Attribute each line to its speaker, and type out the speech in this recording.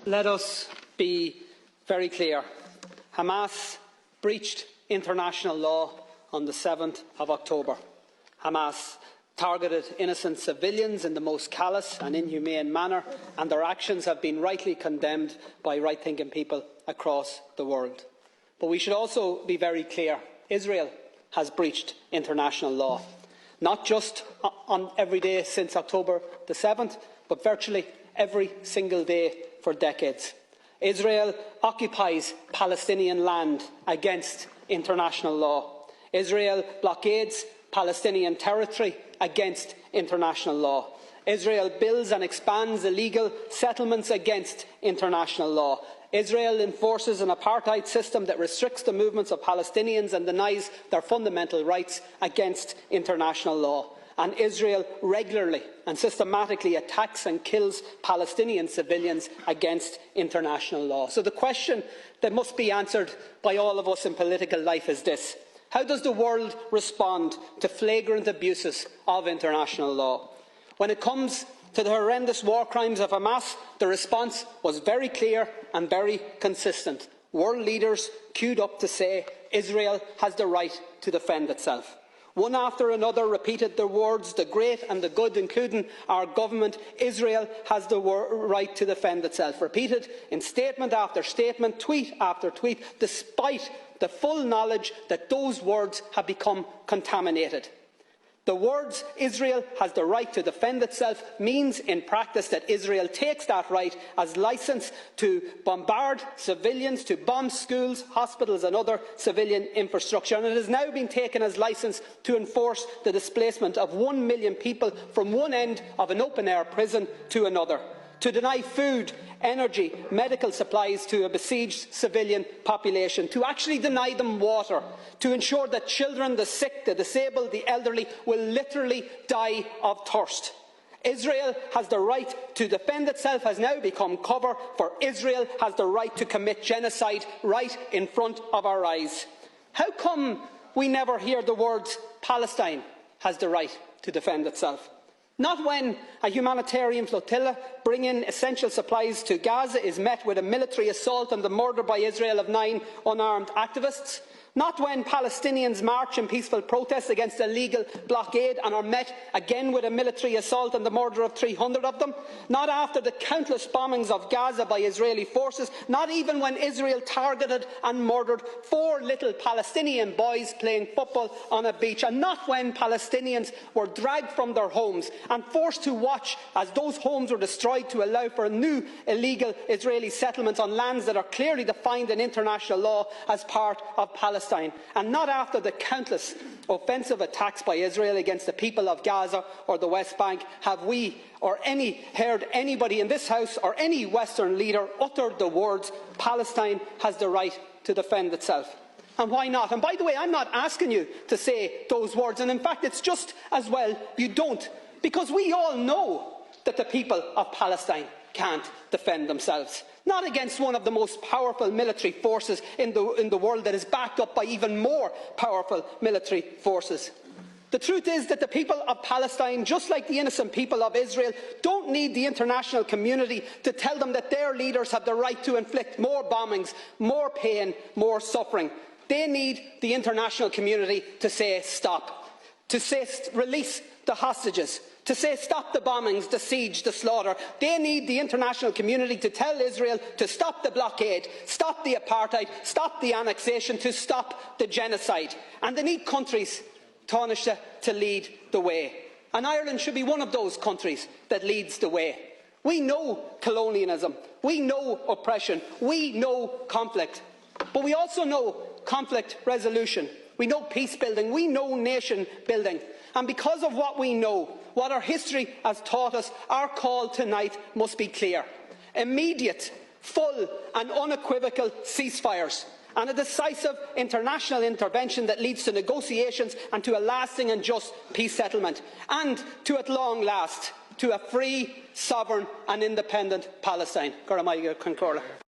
Speaker 1: Let us be very clear. Hamas breached international law on the 7th of October. Hamas targeted innocent civilians in the most callous and inhumane manner, and their actions have been rightly condemned by right-thinking people across the world. But we should also be very clear. Israel has breached international law, not just on every day since October the 7th, but virtually every single day for decades. Israel occupies Palestinian land against international law. Israel blockades Palestinian territory against international law. Israel builds and expands illegal settlements against international law. Israel enforces an apartheid system that restricts the movements of Palestinians and denies their fundamental rights against international law. And Israel regularly and systematically attacks and kills Palestinian civilians against international law. So the question that must be answered by all of us in political life is this: how does the world respond to flagrant abuses of international law? When it comes to the horrendous war crimes of Hamas, the response was very clear and very consistent. World leaders queued up to say Israel has the right to defend itself. One after another repeated the words, the great and the good, including our government: Israel has the right to defend itself. Repeated in statement after statement, tweet after tweet, despite the full knowledge that those words have become contaminated. The words "Israel has the right to defend itself" means in practice that Israel takes that right as licence to bombard civilians, to bomb schools, hospitals and other civilian infrastructure, and it has now been taken as licence to enforce the displacement of 1 million people from one end of an open-air prison to another, to deny food, energy, medical supplies to a besieged civilian population, to actually deny them water, to ensure that children, the sick, the disabled, the elderly will literally die of thirst. Israel has the right to defend itself has now become cover for Israel has the right to commit genocide right in front of our eyes. How come we never hear the words "Palestine has the right to defend itself"? Not when a humanitarian flotilla bringing essential supplies to Gaza is met with a military assault and the murder by Israel of 9 unarmed activists. Not when Palestinians march in peaceful protest against a legal blockade and are met again with a military assault and the murder of 300 of them. Not after the countless bombings of Gaza by Israeli forces. Not even when Israel targeted and murdered 4 little Palestinian boys playing football on a beach. And not when Palestinians were dragged from their homes and forced to watch as those homes were destroyed to allow for new illegal Israeli settlements on lands that are clearly defined in international law as part of Palestine. And not after the countless offensive attacks by Israel against the people of Gaza or the West Bank have we heard anybody in this House or any Western leader utter the words "Palestine has the right to defend itself." And why not? And by the way, I'm not asking you to say those words, and in fact it's just as well you don't, because we all know that the people of Palestine can't defend themselves. Not against one of the most powerful military forces in the world that is backed up by even more powerful military forces. The truth is that the people of Palestine, just like the innocent people of Israel, don't need the international community to tell them that their leaders have the right to inflict more bombings, more pain, more suffering. They need the international community to say stop, to say release the hostages, to say stop the bombings, the siege, the slaughter. They need the international community to tell Israel to stop the blockade, stop the apartheid, stop the annexation, to stop the genocide. And they need countries, Taoiseach, to lead the way. And Ireland should be one of those countries that leads the way. We know colonialism, we know oppression, we know conflict, but we also know conflict resolution. We know peace building, we know nation building. And because of what we know, what our history has taught us, our call tonight must be clear: immediate, full and unequivocal ceasefires, and a decisive international intervention that leads to negotiations and to a lasting and just peace settlement, and to, at long last, to a free, sovereign and independent Palestine.